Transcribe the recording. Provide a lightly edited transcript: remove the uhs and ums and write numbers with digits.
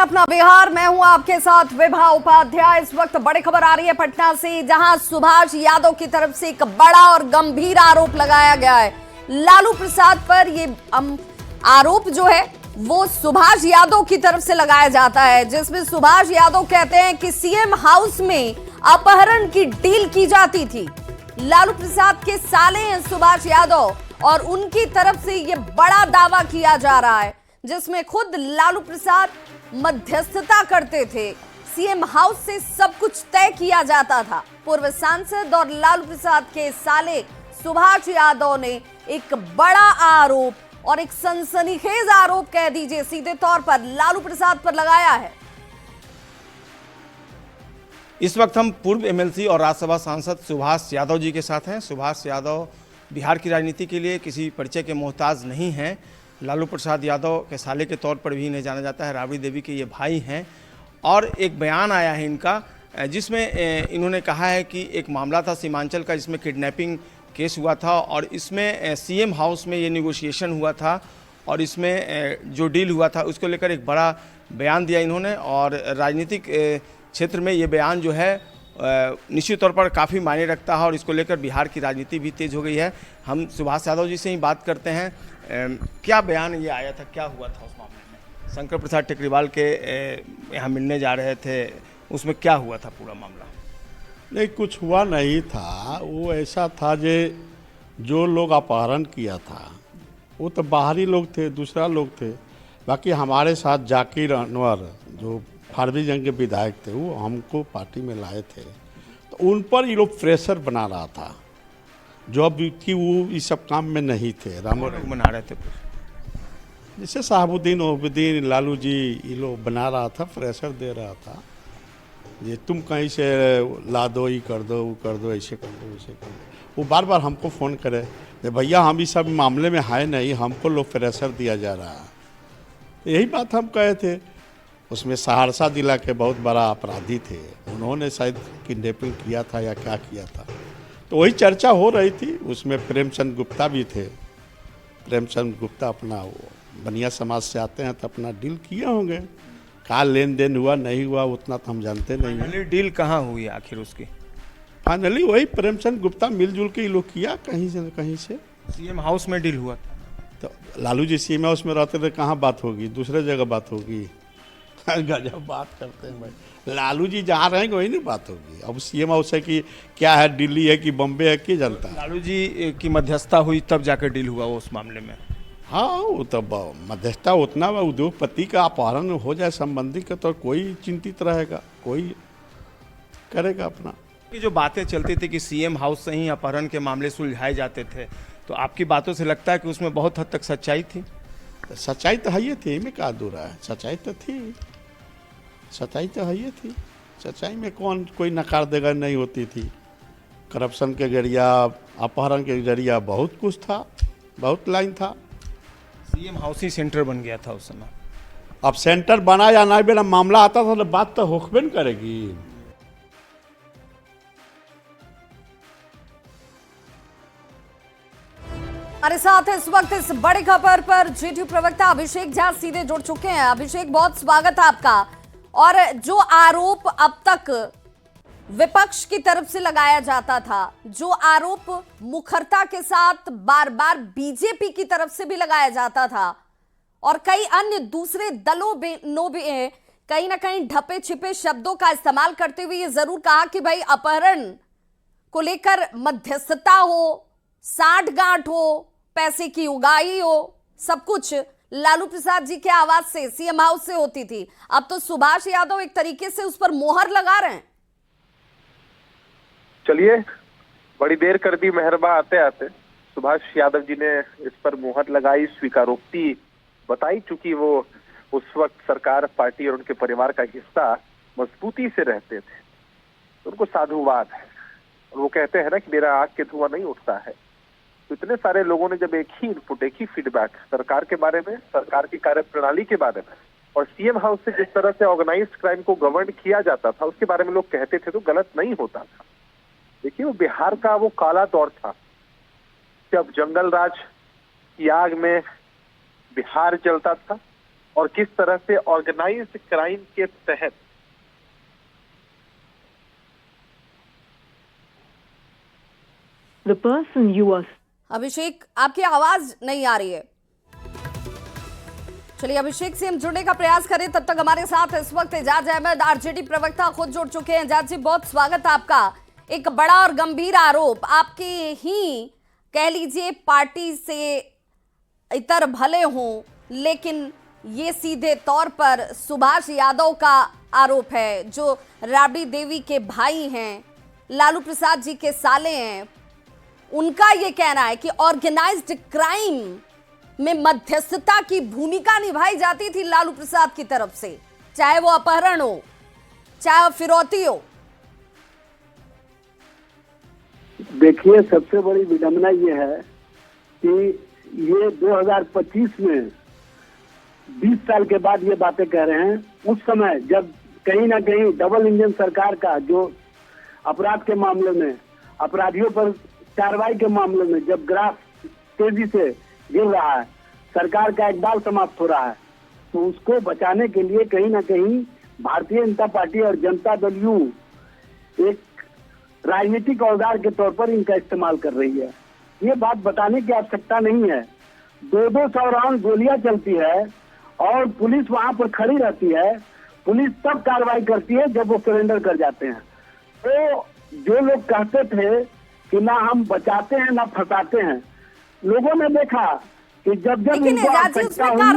अपना बिहार। मैं हूं आपके साथ विभा उपाध्याय। इस वक्त बड़ी खबर आ रही है पटना से, जहां सुभाष यादव की तरफ से एक बड़ा और गंभीर आरोप लगाया गया है लालू प्रसाद पर। ये आरोप जो है वो सुभाष यादव की तरफ से लगाया जाता है, जिसमें सुभाष यादव कहते हैं कि सीएम हाउस में अपहरण की डील की जाती थी। लालू प्रसाद के साले हैं सुभाष यादव और उनकी तरफ से ये बड़ा दावा किया जा रहा है, जिसमें खुद लालू प्रसाद मध्यस्थता करते थे। सीएम हाउस से सब कुछ तय किया जाता था। पूर्व सांसद और लालू प्रसाद के साले सुभाष यादव ने एक बड़ा आरोप और एक सनसनीखेज आरोप कह दीजिए सीधे तौर पर लालू प्रसाद पर लगाया है। इस वक्त हम पूर्व एमएलसी और राज्यसभा सांसद सुभाष यादव जी के साथ हैं। सुभाष यादव बिहार की राजनीति के लिए किसी परिचय के मोहताज नहीं हैं। लालू प्रसाद यादव के साले के तौर पर भी इन्हें जाना जाता है। राबड़ी देवी के ये भाई हैं और एक बयान आया है इनका, जिसमें इन्होंने कहा है कि एक मामला था सीमांचल का, जिसमें किडनैपिंग केस हुआ था और इसमें सीएम हाउस में ये निगोशिएशन हुआ था और इसमें जो डील हुआ था उसको लेकर एक बड़ा बयान दिया इन्होंने। और राजनीतिक क्षेत्र में ये बयान जो है निश्चित तौर पर काफ़ी मायने रखता है और इसको लेकर बिहार की राजनीति भी तेज हो गई है। हम सुभाष यादव जी से ही बात करते हैं। क्या बयान ये आया था, क्या हुआ था उस मामले में? शंकर प्रसाद टेकरीवाल के यहाँ मिलने जा रहे थे, उसमें क्या हुआ था पूरा मामला? नहीं, कुछ हुआ नहीं था। वो ऐसा था जो लोग अपहरण किया था वो तो बाहरी लोग थे, दूसरा लोग थे। बाकी हमारे साथ जाकिर अनवर जो फारबिसगंज के विधायक थे, वो हमको पार्टी में लाए थे, तो उन पर ये लोग प्रेशर बना रहा था जो अब कि वो इस सब काम में नहीं थे। रामो बना रहे थे जैसे साहबुद्दीन ओबुद्दीन लालू जी ये लोग बना रहा था, प्रेशर दे रहा था, ये तुम कहीं से ला दो, ये कर दो, वो कर दो, ऐसे कर दो, वैसे कर दो। वो बार बार हमको फ़ोन करे कि भैया हम इस सब मामले में है नहीं, हमको लोग प्रेशर दिया जा रहा है। यही बात हम कहे थे। उसमें सहरसा जिला के बहुत बड़ा अपराधी थे, उन्होंने शायद किडनैपिंग किया था या क्या किया था, तो वही चर्चा हो रही थी। उसमें प्रेमचंद गुप्ता भी थे। प्रेमचंद गुप्ता अपना वो बनिया समाज से आते हैं, तो अपना डील किए होंगे। क्या लेन देन हुआ नहीं हुआ उतना तो हम जानते नहीं हैं। डील कहाँ हुई आखिर उसकी? फाइनली वही प्रेमचंद गुप्ता मिलजुल के ये लोग किया कहीं से न कहीं से। सीएम हाउस में डील हुआ था। तो लालू जी सीएम हाउस में रहते थे, कहाँ बात होगी, दूसरे जगह बात होगी। गजब बात करते हैं भाई। लालू जी जहाँ रहेंगे वही नहीं बात होगी। अब सीएम हाउस है कि क्या है, दिल्ली है कि बम्बे है, कि जनता है। लालू जी की मध्यस्थता हुई तब जाकर डील हुआ उस मामले में। हाँ, वो तब मध्यस्थता उतना उद्योगपति का अपहरण हो जाए संबंधी का तो कोई चिंतित रहेगा, कोई करेगा अपना। कि जो बातें चलती थी कि सीएम हाउस से ही अपहरण के मामले सुलझाए जाते थे, तो आपकी बातों से लगता है कि उसमें बहुत हद तक सच्चाई थी? सच्चाई तो है ही थी, इनमें क्या दूर है, सच्चाई तो थी, सच्चाई तो है ही थी। सच्चाई में कौन कोई नकार देगा नहीं होती थी। करप्शन के जरिया, अपहरण के जरिया बहुत कुछ था, बहुत लाइन था। सीएम हाउस ही सेंटर बन गया था उस समय। अब सेंटर बना या ना बना, मामला आता था तो बात तो होकबे न करेगी। हमारे साथ इस वक्त इस बड़ी खबर पर जेडीयू प्रवक्ता अभिषेक झा सीधे जुड़ चुके हैं। अभिषेक, बहुत स्वागत है आपका। और जो आरोप अब तक विपक्ष की तरफ से लगाया जाता था, जो आरोप मुखरता के साथ बार बार बीजेपी की तरफ से भी लगाया जाता था और कई अन्य दूसरे दलों ने भी कहीं ना कहीं ढपे छिपे शब्दों का इस्तेमाल करते हुए ये जरूर कहा कि भाई अपहरण को लेकर मध्यस्थता हो, साठगांठ हो, पैसे की उगाही हो, सब कुछ लालू प्रसाद जी के आवाज से, सीएम हाउस से होती थी। अब तो सुभाष यादव एक तरीके से उस पर मोहर लगा रहे हैं। चलिए, बड़ी देर कर दी मेहरबा आते आते। सुभाष यादव जी ने इस पर मुहर लगाई, स्वीकारोक्ति बताई। चूंकि वो उस वक्त सरकार, पार्टी और उनके परिवार का हिस्सा मजबूती से रहते थे, तो उनको साधुवाद है। और वो कहते हैं ना कि मेरा आग के धुआं नहीं उठता है। तो इतने सारे लोगों ने जब एक ही इनपुट, एक ही फीडबैक सरकार के बारे में, सरकार की कार्यप्रणाली के बारे में और सीएम हाउस से जिस तरह से ऑर्गेनाइज्ड क्राइम को गवर्न किया जाता था उसके बारे में लोग कहते थे, तो गलत नहीं होता था। देखिए, वो बिहार का वो काला दौर था जब जंगल राज की आग में बिहार जलता था और किस तरह से ऑर्गेनाइज्ड क्राइम के तहत The person you are अभिषेक, आपकी आवाज नहीं आ रही है। चलिए अभिषेक से हम जुड़ने का प्रयास करें, तब तक हमारे साथ इस वक्त एजाज अहमद आरजेडी प्रवक्ता खुद जुड़ चुके हैं। एजाज जी, बहुत स्वागत है आपका। एक बड़ा और गंभीर आरोप आपके ही कह लीजिए पार्टी से इतर भले हों, लेकिन ये सीधे तौर पर सुभाष यादव का आरोप है, जो राबड़ी देवी के भाई हैं, लालू प्रसाद जी के साले हैं। उनका ये कहना है कि ऑर्गेनाइज्ड क्राइम में मध्यस्थता की भूमिका निभाई जाती थी लालू प्रसाद की तरफ से, चाहे वो अपहरण हो, चाहे फिरौती हो। देखिए, सबसे बड़ी विडंबना ये है कि ये 2025 में 20 साल के बाद ये बातें कह रहे हैं। उस समय जब कहीं ना कहीं डबल इंजन सरकार का जो अपराध के मामले में, अपराधियों पर कार्रवाई के मामले में जब ग्राफ तेजी से गिर रहा है, सरकार का इकबाल समाप्त हो रहा है, तो उसको बचाने के लिए कहीं ना कहीं भारतीय जनता पार्टी और जनता दल यू एक राजनीतिक औजार के तौर पर इनका इस्तेमाल कर रही है। ये बात बताने की आवश्यकता नहीं है। 200 राउंड गोलियां चलती है और पुलिस वहां पर खड़ी रहती है। पुलिस तब कार्रवाई करती है जब वो सरेंडर कर जाते हैं। तो जो लोग कहते थे कि ना हम बचाते हैं ना फंसाते हैं, लोगों ने देखा कि जब लेकिन उनको एजाज जी, आवश्यकता उसमें हुई